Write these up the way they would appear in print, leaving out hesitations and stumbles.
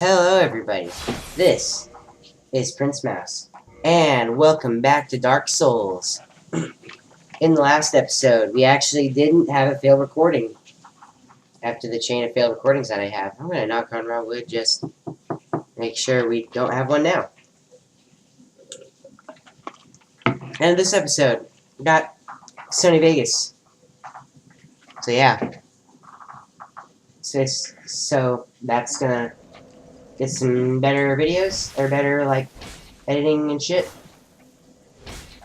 Hello everybody, this is Prince Mouse, and welcome back to Dark Souls. In the last episode, we actually didn't have a failed recording. After the chain of failed recordings that I have, I'm gonna knock on raw wood, just make sure we don't have one now. And in this episode, we got Sony Vegas. So yeah. So that's gonna get some better videos, or better, like, editing and shit.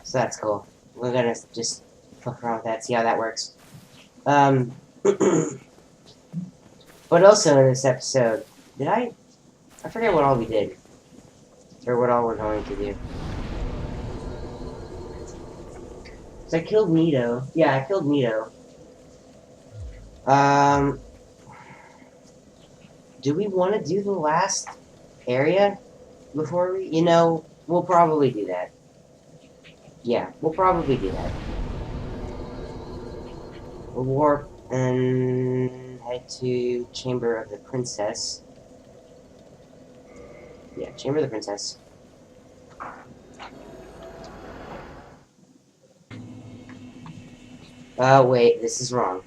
So that's cool. We're gonna just fuck around with that, see how that works. But also in this episode, I forget what all we did. Or what all we're going to do. So I killed Nito. Yeah, I killed Nito. Do we want to do the last area before we... You know, we'll probably do that. Yeah, we'll probably do that. We'll warp and head to Chamber of the Princess. Yeah, Chamber of the Princess. Oh, wait, this is wrong.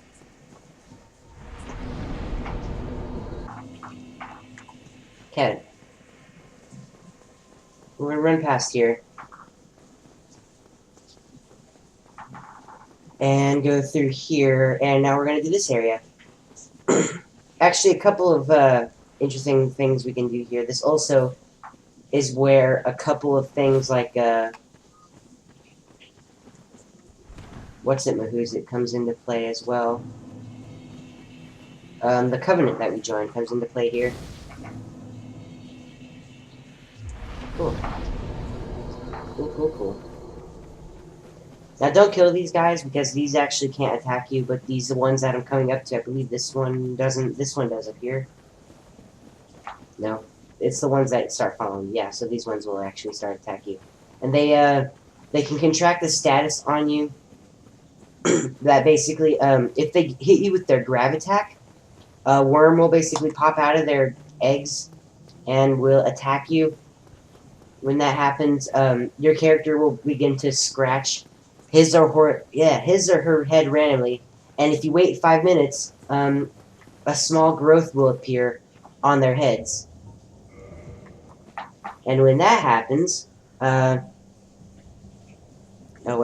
Okay. We're gonna run past here. And go through here, and now we're gonna do this area. Actually, a couple of interesting things we can do here. This also is where a couple of things like what's it, Mahoos? Comes into play as well. The covenant that we joined comes into play here. Cool. Cool. Now, don't kill these guys, because these actually can't attack you, but these are the ones that I'm coming up to. I believe this one doesn't. This one does up here. No. It's the ones that start following. Yeah, so these ones will actually start attacking you. And they can contract the status on you that basically, if they hit you with their grab attack, a worm will basically pop out of their eggs and will attack you. When that happens, your character will begin to scratch his or her head randomly, and if you wait 5 minutes, a small growth will appear on their heads. And when that happens, what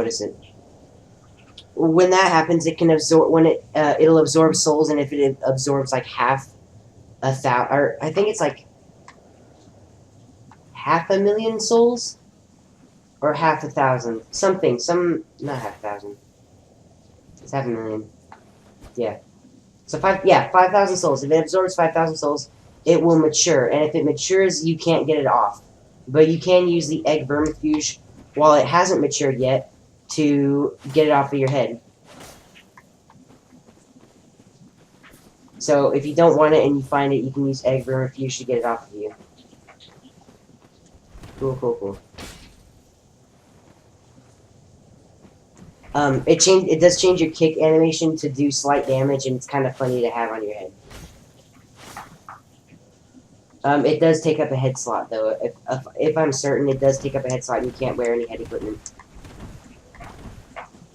is it? When that happens, it can absorb. It'll absorb souls, and if it absorbs like half a thousand, or I think it's like 500,000 souls, or 1,000,000, not 1,000. It's 500,000. Yeah. So 5,000 souls. If it absorbs 5,000 souls, it will mature, and if it matures, you can't get it off. But you can use the egg vermifuge while it hasn't matured yet to get it off of your head. So if you don't want it and you find it, you can use egg vermifuge to get it off of you. Cool. It does change your kick animation to do slight damage, and it's kind of funny to have on your head. It does take up a head slot, though. If I'm certain, it does take up a head slot, and you can't wear any head equipment.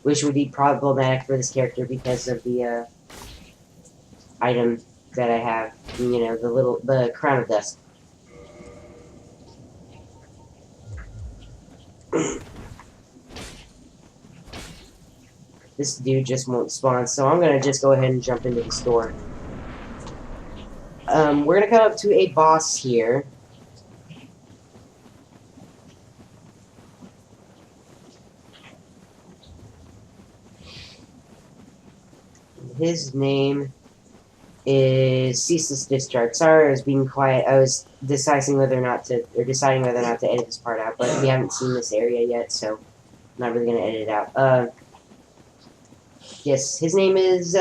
Which would be problematic for this character because of the, item that I have. You know, the Crown of Dust. This dude just won't spawn, so I'm gonna just go ahead and jump into the store. We're gonna come up to a boss here. His name is Ceaseless Discharge. Sorry, I was being quiet. I was deciding whether or not to edit this part out, but we haven't seen this area yet, so I'm not really gonna edit it out. Yes, his name is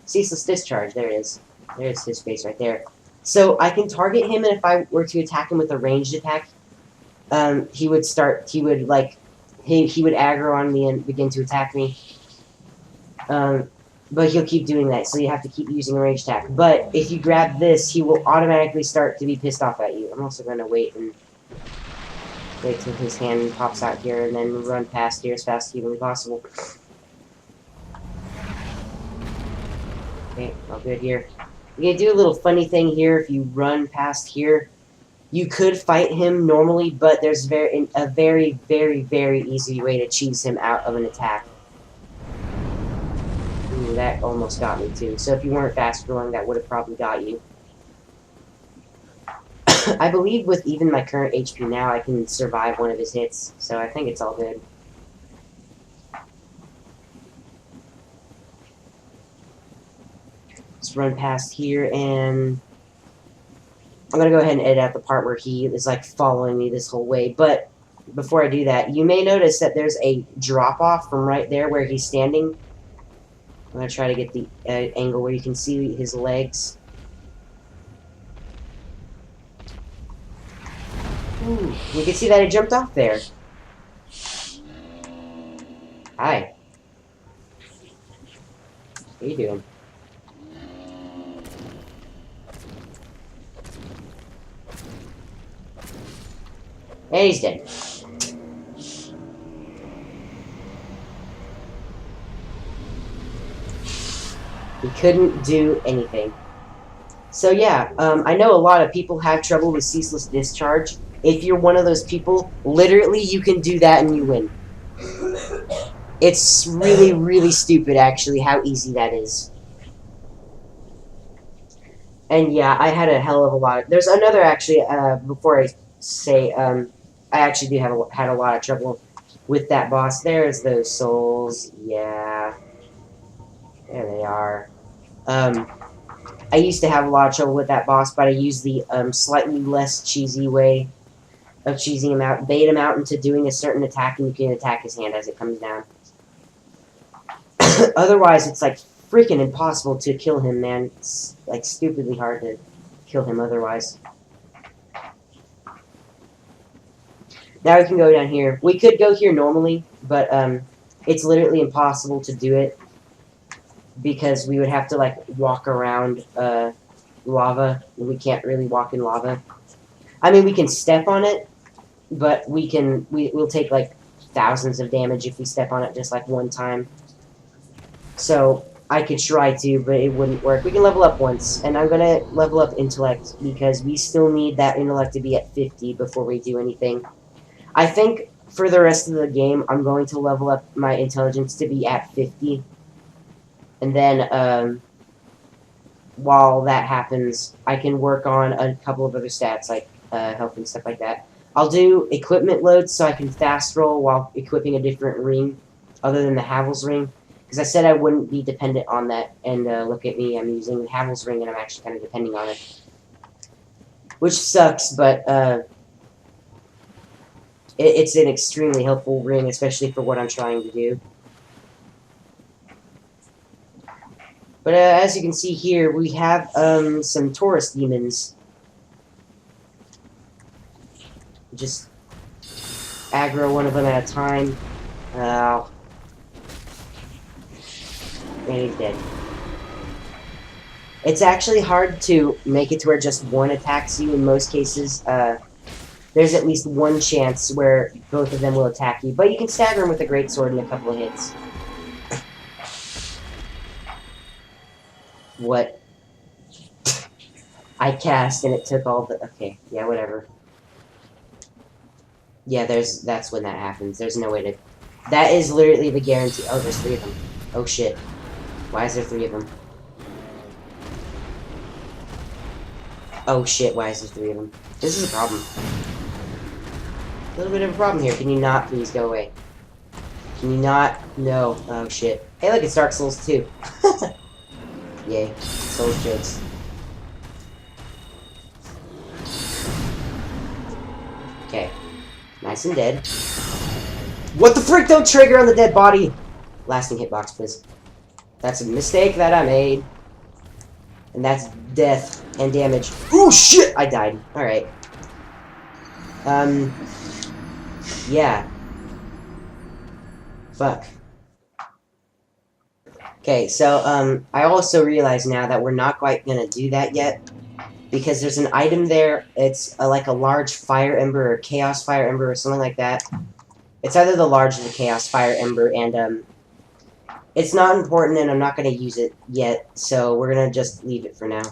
Ceaseless Discharge. There it is. There's his face right there. So I can target him, and if I were to attack him with a ranged attack, he would aggro on me and begin to attack me. But he'll keep doing that, so you have to keep using a range attack. But if you grab this, he will automatically start to be pissed off at you. I'm also going to wait till his hand pops out here, and then run past here as fast as humanly possible. Okay, all good here. You can do a little funny thing here. If you run past here, you could fight him normally, but there's a very, very, very easy way to cheese him out of an attack. Ooh, that almost got me too. So if you weren't fast rolling, that would have probably got you. I believe with even my current HP now, I can survive one of his hits, so I think it's all good. Let's run past here, and I'm gonna go ahead and edit out the part where he is like following me this whole way. But before I do that, you may notice that there's a drop off from right there where he's standing. I'm gonna try to get the angle where you can see his legs. Ooh, you can see that he jumped off there. Hi. What are you doing? And he's dead. He couldn't do anything. So yeah, I know a lot of people have trouble with ceaseless discharge. If you're one of those people, literally you can do that and you win. It's really, really stupid actually how easy that is. And yeah, I had a hell of a lot. There's another actually, before I say, I actually do have had a lot of trouble with that boss. There's those souls. Yeah. There they are. I used to have a lot of trouble with that boss, but I used the slightly less cheesy way of cheesing him out. Bait him out into doing a certain attack, and you can attack his hand as it comes down. Otherwise, it's like freaking impossible to kill him, man. It's like stupidly hard to kill him otherwise. Now we can go down here. We could go here normally, but it's literally impossible to do it because we would have to like walk around lava. We can't really walk in lava. I mean, we can step on it, but we'll take like thousands of damage if we step on it just like one time. So I could try to, but it wouldn't work. We can level up once, and I'm gonna level up intellect because we still need that intellect to be at 50 before we do anything. I think for the rest of the game, I'm going to level up my intelligence to be at 50. And then, while that happens, I can work on a couple of other stats, like health and stuff like that. I'll do equipment loads so I can fast roll while equipping a different ring, other than the Havel's ring. Because I said I wouldn't be dependent on that, and look at me, I'm using the Havel's ring, and I'm actually kind of depending on it. Which sucks, but it's an extremely helpful ring, especially for what I'm trying to do. But as you can see here, we have some Taurus demons. Just aggro one of them at a time. Oh. And he's dead. It's actually hard to make it to where just one attacks you in most cases. There's at least one chance where both of them will attack you. But you can stagger them with a greatsword in a couple of hits. What? I cast and it took all the... Okay, yeah, whatever. Yeah, that's when that happens. There's no way to... That is literally the guarantee... Oh, there's 3 of them. Oh, shit. Why is there 3 of them? Oh, shit, why is there 3 of them? This is a problem. A little bit of a problem here. Can you not please go away? Can you not? No. Oh, shit. Hey, look, it's Dark Souls 2. Yay. Souls jokes. Okay. Nice and dead. What the frick? Don't trigger on the dead body! Lasting hitbox, please. That's a mistake that I made. And that's death and damage. Ooh, shit! I died. Alright. Yeah. Fuck. Okay, so I also realize now that we're not quite gonna do that yet because there's an item there. It's like a large fire ember or chaos fire ember or something like that. It's either the large or the chaos fire ember, and it's not important, and I'm not gonna use it yet. So we're gonna just leave it for now.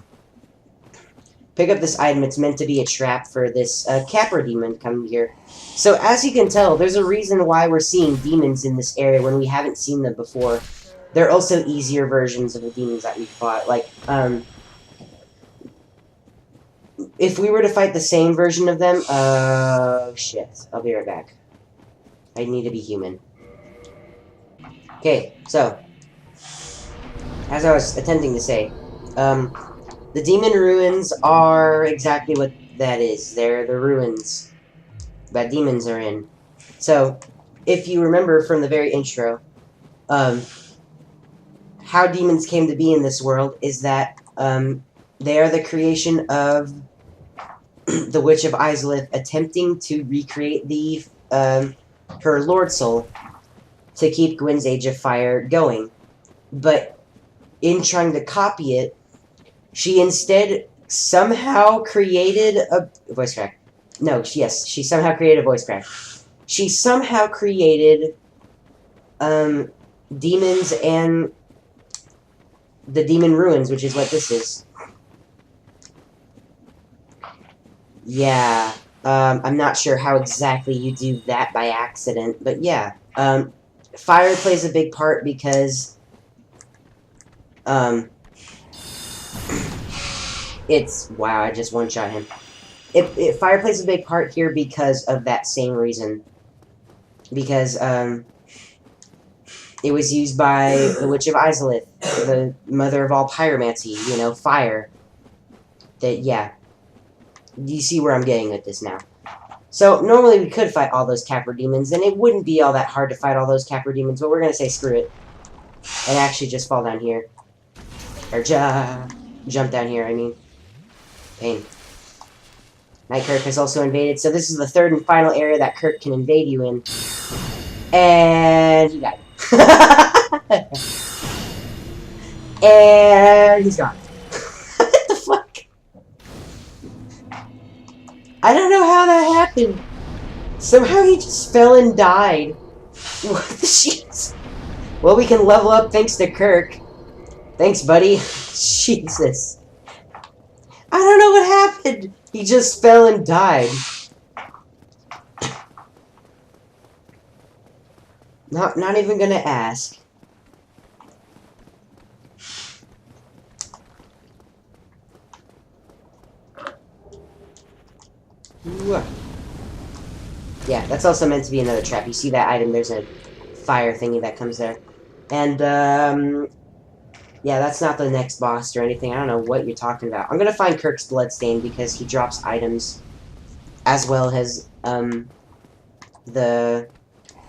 Pick up this item. It's meant to be a trap for this Capra demon coming here. So as you can tell, there's a reason why we're seeing demons in this area when we haven't seen them before. They're also easier versions of the demons that we fought. Like, if we were to fight the same version of them, shit. I'll be right back. I need to be human. Okay, so, as I was attempting to say, the demon ruins are exactly what that is. They're the ruins that demons are in. So, if you remember from the very intro, how demons came to be in this world is that, they are the creation of the Witch of Izalith attempting to recreate the, her Lord Soul to keep Gwyn's Age of Fire going. But in trying to copy it, she instead somehow created a voice crack. No, yes, she somehow created a voice crack. She somehow created demons and the demon ruins, which is what this is. Yeah, I'm not sure how exactly you do that by accident, but yeah. Fire plays a big part because it's wow, I just one-shot him. Fire plays a big part here because of that same reason. Because it was used by the Witch of Izalith, the mother of all pyromancy, you know, fire. That yeah. You see where I'm getting with this now. So, normally we could fight all those Capra demons, and it wouldn't be all that hard to fight all those Capra demons, but we're gonna say screw it. And actually just fall down here. Or jump down here, I mean. Pain. Night Kirk has also invaded, so this is the third and final area that Kirk can invade you in. And he died. And he's gone. What the fuck? I don't know how that happened. Somehow he just fell and died. What the shit? Well, we can level up thanks to Kirk. Thanks, buddy. Jesus. I don't know what happened. He just fell and died. Not even gonna ask. Ooh. Yeah, that's also meant to be another trap. You see that item, there's a fire thingy that comes there. And, yeah, that's not the next boss or anything. I don't know what you're talking about. I'm gonna find Kirk's Bloodstain because he drops items as well as, the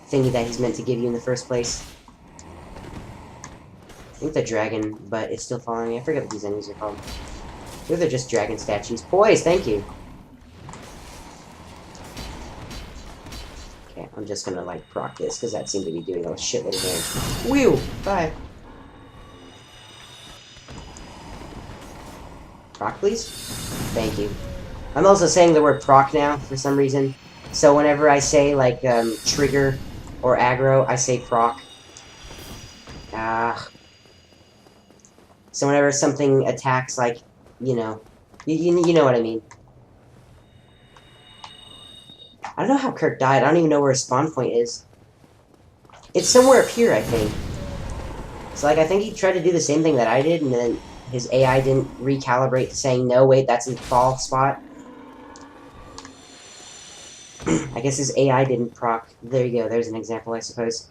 thingy that he's meant to give you in the first place. I think the dragon, but it's still following me. I forget what these enemies are called. Maybe they're just dragon statues. Poise, thank you. Okay, I'm just gonna, like, proc this, because that seemed to be doing a shitload of damage. Whew! Bye! Proc, please? Thank you. I'm also saying the word proc now, for some reason. So whenever I say, like, trigger or aggro, I say proc. So whenever something attacks, like, you know, you know what I mean. I don't know how Kirk died. I don't even know where his spawn point is. It's somewhere up here, I think. So, like, I think he tried to do the same thing that I did, and then his AI didn't recalibrate to saying, no, wait, that's his fall spot. I guess his AI didn't proc. There you go, there's an example, I suppose.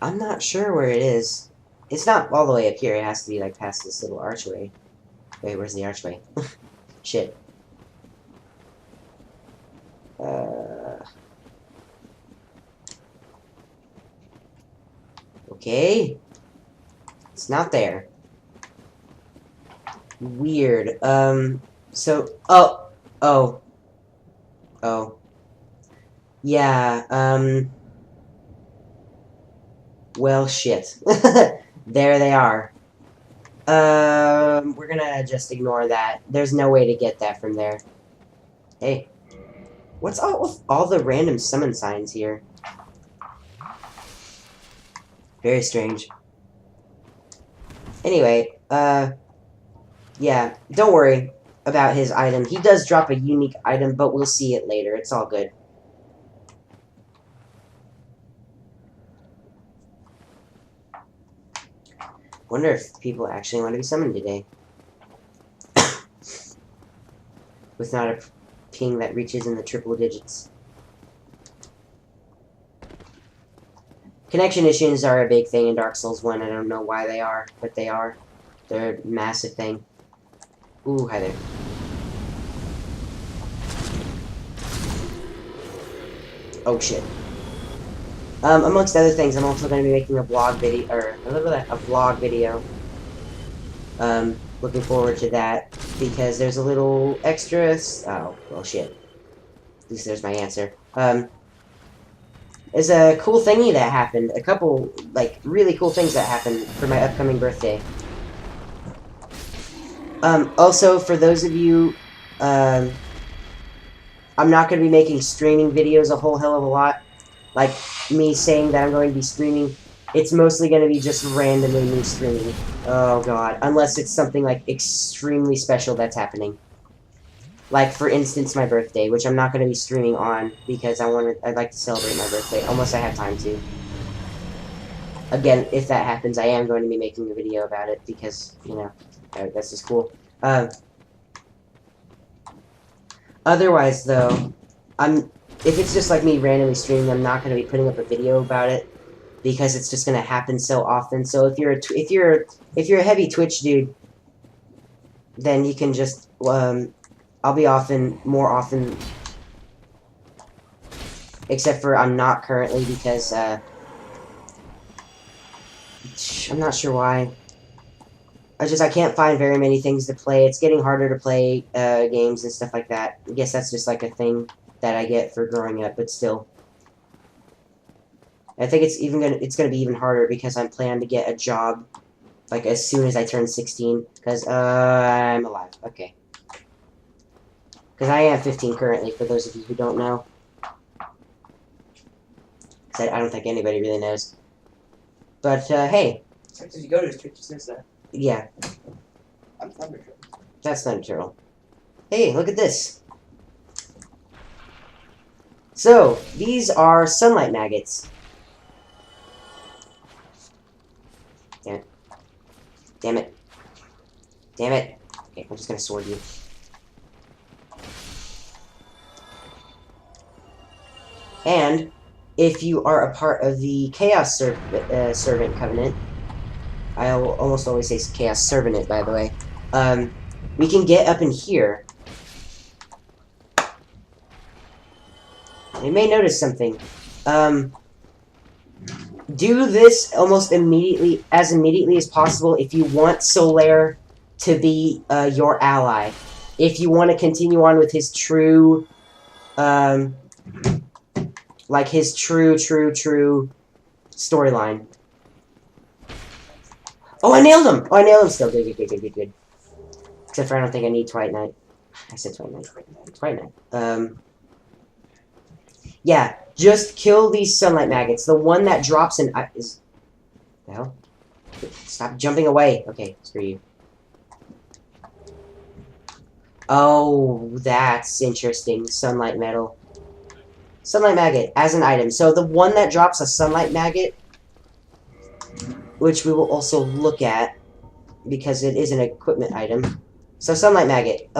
I'm not sure where it is. It's not all the way up here, it has to be, like, past this little archway. Wait, where's the archway? Shit. Okay. It's not there. Weird. So... Oh. Yeah, well, shit. There they are. We're gonna just ignore that. There's no way to get that from there. Hey, what's all with all the random summon signs here? Very strange. Anyway, yeah, don't worry about his item. He does drop a unique item, but we'll see it later. It's all good. Wonder if people actually want to be summoned today. With not a ping that reaches in the triple digits. Connection issues are a big thing in Dark Souls 1. I don't know why they are, but they are. They're a massive thing. Ooh, hi there. Oh shit. Amongst other things, I'm also going to be making a vlog video, or a vlog video. Looking forward to that, because there's a little extra, oh, well shit. At least there's my answer. There's a cool thingy that happened, a couple, like, really cool things that happened for my upcoming birthday. Also, for those of you, I'm not going to be making streaming videos a whole hell of a lot. Like, me saying that I'm going to be streaming, it's mostly going to be just randomly me streaming. Oh god. Unless it's something, like, extremely special that's happening. Like, for instance, my birthday, which I'm not going to be streaming on, because I'd like to celebrate my birthday, unless I have time to. Again, if that happens, I am going to be making a video about it, because, you know, that's just cool. Otherwise, though, if it's just like me randomly streaming, I'm not going to be putting up a video about it because it's just going to happen so often. So if you're a heavy Twitch dude, then you can just I'll be more often, except for I'm not currently because I'm not sure why. I can't find very many things to play. It's getting harder to play games and stuff like that. I guess that's just like a thing that I get for growing up, but still. I think it's gonna be even harder because I'm planning to get a job like as soon as I turn 16. Because I'm alive. Okay. Because I am 15 currently. For those of you who don't know, I don't think anybody really knows. But hey. Did you go to his Twitch since that? Yeah. I'm Thunder Turtle. That's Thunder Turtle. Hey, look at this. So, these are sunlight maggots. Damn it. Damn it. Damn it. Okay, I'm just gonna sword you. And, if you are a part of the Chaos Servant Covenant, I'll almost always say Chaos Servant, by the way, we can get up in here. You may notice something. Do this almost immediately as possible if you want Solaire to be your ally. If you want to continue on with his true, like his true storyline. Oh, I nailed him! Oh, I nailed him still. Good. Except for I don't think I need Twilight Knight. I said Twilight Knight. Yeah, just kill these sunlight maggots. The one that drops in is... The hell? Stop jumping away. Okay, screw you. Oh, that's interesting. Sunlight metal. Sunlight maggot as an item. So the one that drops a sunlight maggot, which we will also look at because it is an equipment item. So sunlight maggot.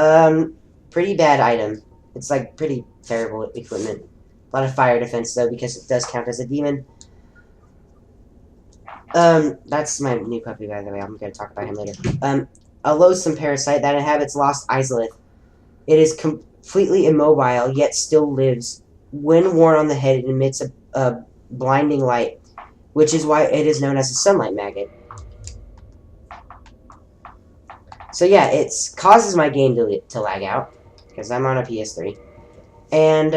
Pretty bad item. It's like pretty terrible equipment. A lot of fire defense, though, because it does count as a demon. That's my new puppy, by the way. I'm going to talk about him later. A loathsome parasite that inhabits Lost Izalith. It is completely immobile, yet still lives. When worn on the head, it emits a blinding light, which is why it is known as a sunlight maggot. So yeah, it causes my game to lag out, because I'm on a PS3. And,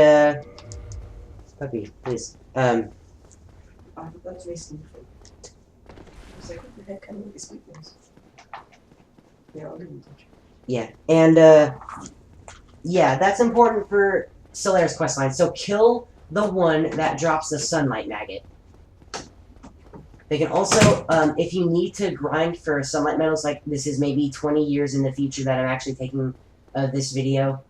Puppy, please. That's racing. I was like, what the heck kind of like a sweet nose? Yeah, I'll give him a touch. Yeah, and yeah, that's important for Solaire's questline. So kill the one that drops the sunlight maggot. They can also, if you need to grind for sunlight metals, like this is maybe 20 years in the future that I'm actually taking this video,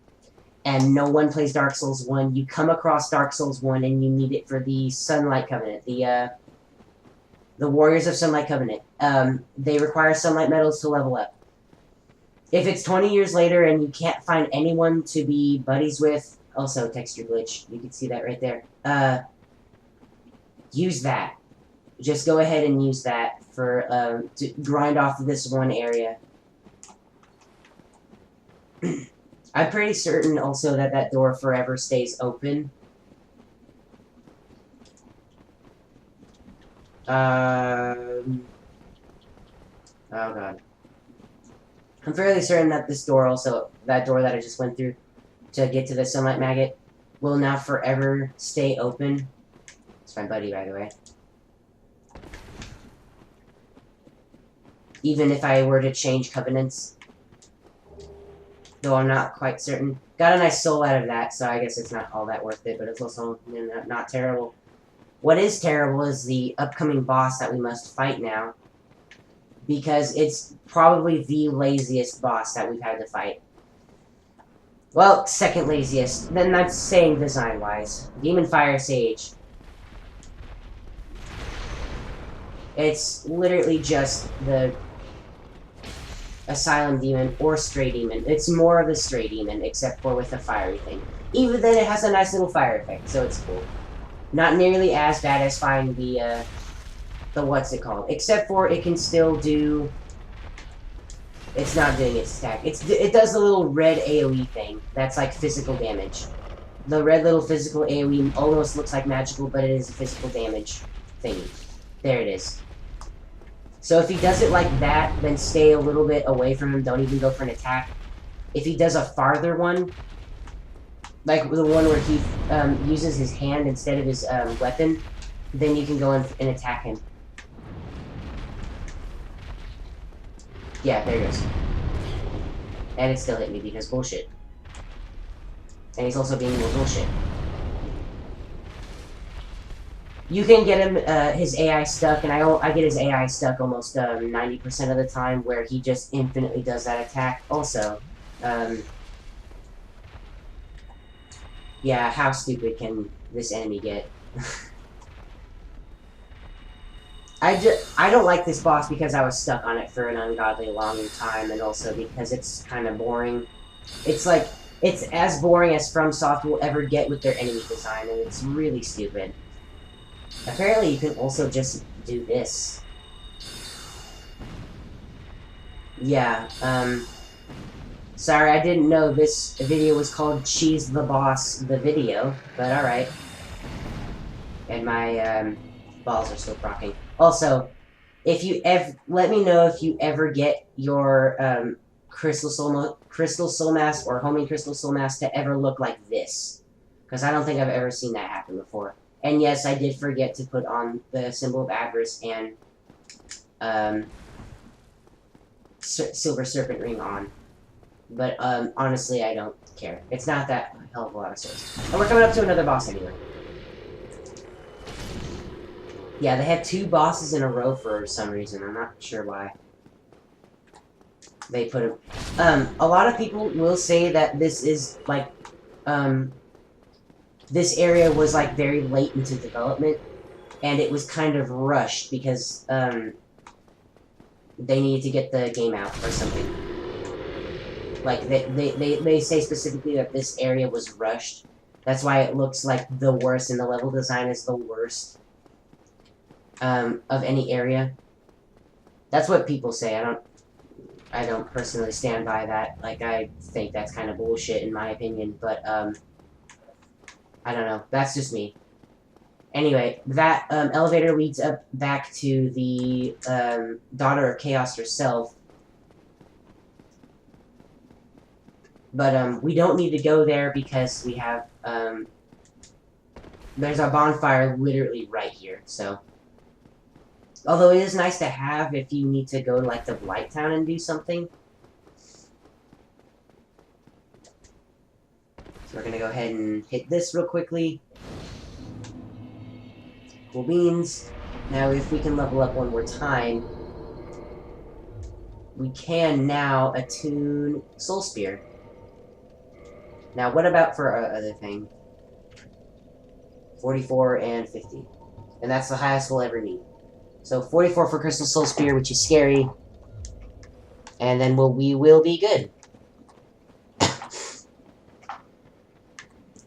and no one plays Dark Souls 1, you come across Dark Souls 1 and you need it for the Sunlight Covenant, the Warriors of Sunlight Covenant. They require sunlight metals to level up. If it's 20 years later and you can't find anyone to be buddies with, also texture glitch, you can see that right there, use that. Just go ahead and use that for, to grind off of this one area. I'm pretty certain also that that door forever stays open. Oh god. I'm fairly certain that this door also, that door that I just went through to get to the sunlight maggot, will now forever stay open. It's my buddy, by the way. Even if I were to change covenants. Though I'm not quite certain. Got a nice soul out of that, so I guess it's not all that worth it, but it's also not terrible. What is terrible is the upcoming boss that we must fight now. Because it's probably the laziest boss that we've had to fight. Well, second laziest. Then that's saying design-wise. Demon Fire Sage. It's literally just the Asylum Demon or Stray Demon. It's more of a Stray Demon, except for with a fiery thing. Even then, it has a nice little fire effect, so it's cool. Not nearly as bad as finding the what's it called? Except for it can still do... It's not doing its attack. It does the little red AoE thing. That's like physical damage. The red little physical AoE almost looks like magical, but it is a physical damage thingy. There it is. So if he does it like that, then stay a little bit away from him. Don't even go for an attack. If he does a farther one, like the one where he uses his hand instead of his weapon, then you can go in and attack him. Yeah, there it goes. And it still hit me because bullshit. And he's also being more bullshit. You can get him his AI stuck, and I get his AI stuck almost 90% of the time, where he just infinitely does that attack. Also, yeah, how stupid can this enemy get? I don't like this boss because I was stuck on it for an ungodly long time, and also because it's kind of boring. It's like, it's as boring as FromSoft will ever get with their enemy design, and it's really stupid. Apparently you can also just do this. Yeah, sorry, I didn't know this video was called She's the Boss, the video, but alright. And my, balls are still crocking. Also, if you let me know if you ever get your, Crystal Soul Mask or Homing Crystal Soul Mask to ever look like this. Because I don't think I've ever seen that happen before. And yes, I did forget to put on the symbol of avarice and Silver Serpent Ring on. But honestly, I don't care. It's not that hell of a lot of souls. And we're coming up to another boss anyway. Yeah, they had 2 bosses in a row for some reason. I'm not sure why. They put them... a lot of people will say that this is, like, this area was, like, very late into development, and it was kind of rushed because, they needed to get the game out or something. Like, they say specifically that this area was rushed. That's why it looks like the worst, and the level design is the worst, of any area. That's what people say. I don't personally stand by that. Like, I think that's kind of bullshit in my opinion, but, I don't know. That's just me. Anyway, that elevator leads up back to the Daughter of Chaos herself. But we don't need to go there because we have there's a bonfire literally right here, so. Although it is nice to have if you need to go to, like, the Blight Town and do something. So we're gonna go ahead and hit this real quickly. Cool beans. Now, if we can level up one more time, we can now attune Soul Spear. Now, what about for our other thing? 44 and 50. And that's the highest we'll ever need. So 44 for Crystal Soul Spear, which is scary. And then we will be good.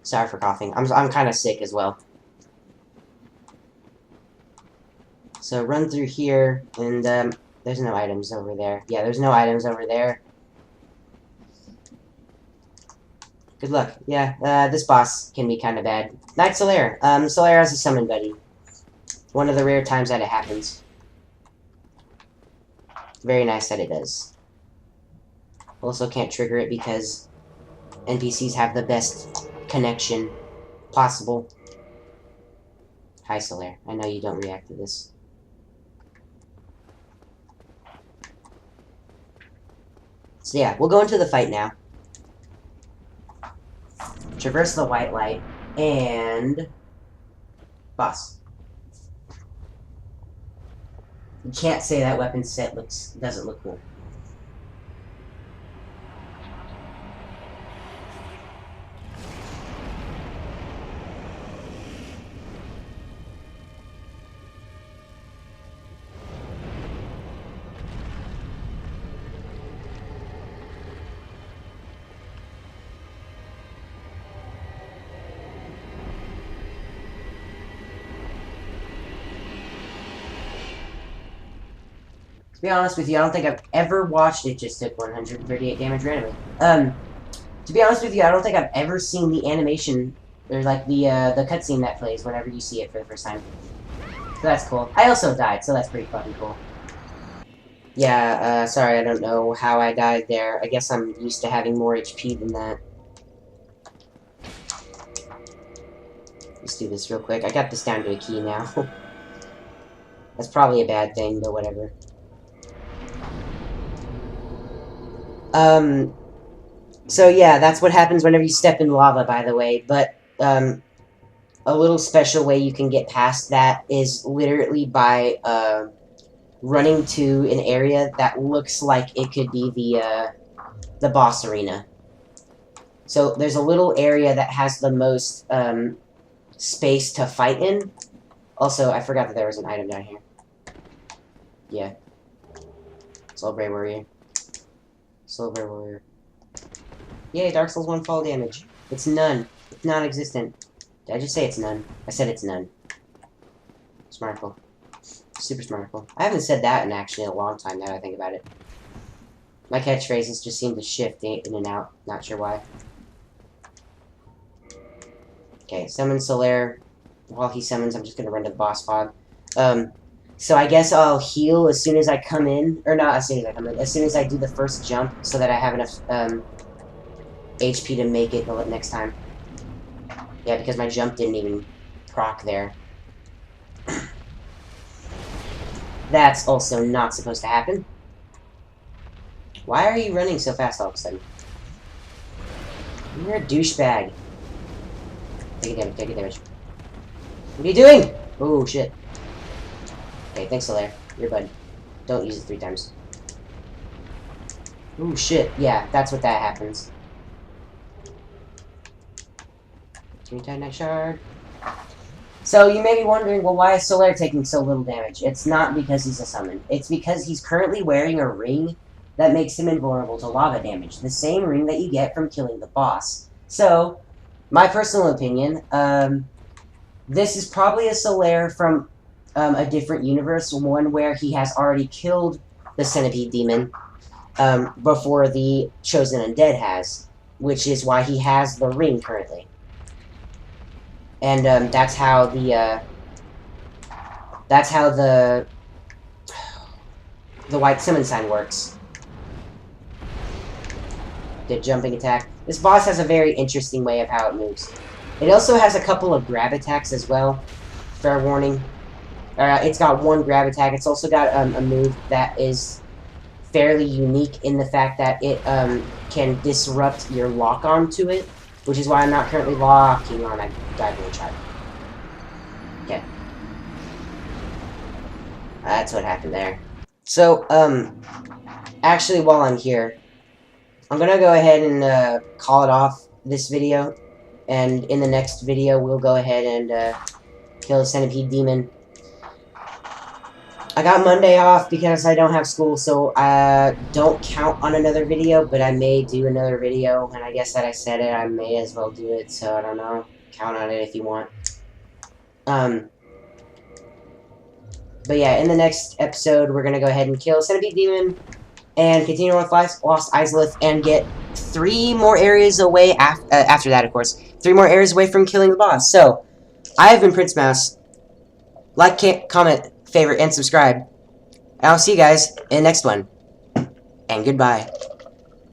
Sorry for coughing. I'm kind of sick as well. So run through here, and there's no items over there. Yeah, there's no items over there. Good luck. Yeah, this boss can be kind of bad. Knight Solaire. Solaire has a summon buddy. One of the rare times that it happens. Very nice that it does. Also can't trigger it because NPCs have the best connection possible. Hi, Solaire. I know you don't react to this. So yeah, we'll go into the fight now. Traverse the white light, and boss. You can't say that weapon set doesn't look cool. To be honest with you, I don't think I've ever watched it just took 138 damage randomly. To be honest with you, I don't think I've ever seen the animation, or like the cutscene that plays whenever you see it for the first time. So that's cool. I also died, so that's pretty fucking cool. Yeah, sorry, I don't know how I died there. I guess I'm used to having more HP than that. Let's do this real quick. I got this down to a key now. That's probably a bad thing, but whatever. So yeah, that's what happens whenever you step in lava, by the way, but, a little special way you can get past that is literally by, running to an area that looks like it could be the boss arena. So there's a little area that has the most, space to fight in. Also, I forgot that there was an item down here. Yeah. Soul Brave Warrior. Silver Warrior. Yay, Dark Souls 1 fall damage. It's none. It's non-existent. Did I just say it's none? I said it's none. Smartful. Super smartful. I haven't said that in actually a long time now that I think about it. My catchphrases just seem to shift in and out. Not sure why. Okay, summon Solaire. While he summons, I'm just gonna run to the boss fog. So I guess I'll heal as soon as I come in, or not as soon as I come in, as soon as I do the first jump, so that I have enough HP to make it the next time. Yeah, because my jump didn't even proc there. That's also not supposed to happen. Why are you running so fast all of a sudden? You're a douchebag. Take a damage, take a damage. What are you doing? Oh, shit. Okay, thanks, Solaire. You're bud. Don't use it 3 times. Ooh, shit. Yeah, that's what that happens. Titanite Shard. So, you may be wondering, well, why is Solaire taking so little damage? It's not because he's a summon. It's because he's currently wearing a ring that makes him invulnerable to lava damage. The same ring that you get from killing the boss. So, my personal opinion, this is probably a Solaire from a different universe, one where he has already killed the Centipede Demon before the Chosen Undead has, which is why he has the ring currently. And that's how the White Summon sign works. The jumping attack. This boss has a very interesting way of how it moves. It also has a couple of grab attacks as well. Fair warning. It's got one grab attack. It's also got a move that is fairly unique in the fact that it can disrupt your lock onto it, which is why I'm not currently locking on. I died in a shot. Okay. That's what happened there. So, actually, while I'm here, I'm gonna go ahead and call it off this video, and in the next video, we'll go ahead and kill the centipede demon. I got Monday off because I don't have school, so I don't count on another video, but I may do another video, and I guess that I said it, I may as well do it, so I don't know. Count on it if you want. But yeah, in the next episode, we're gonna go ahead and kill Centipede Demon, and continue with Lost Izalith, and get 3 more areas away, after that, of course. 3 more areas away from killing the boss. So, I have been Prince Mouse. Like, comment, favorite, and subscribe. And I'll see you guys in the next one. And goodbye.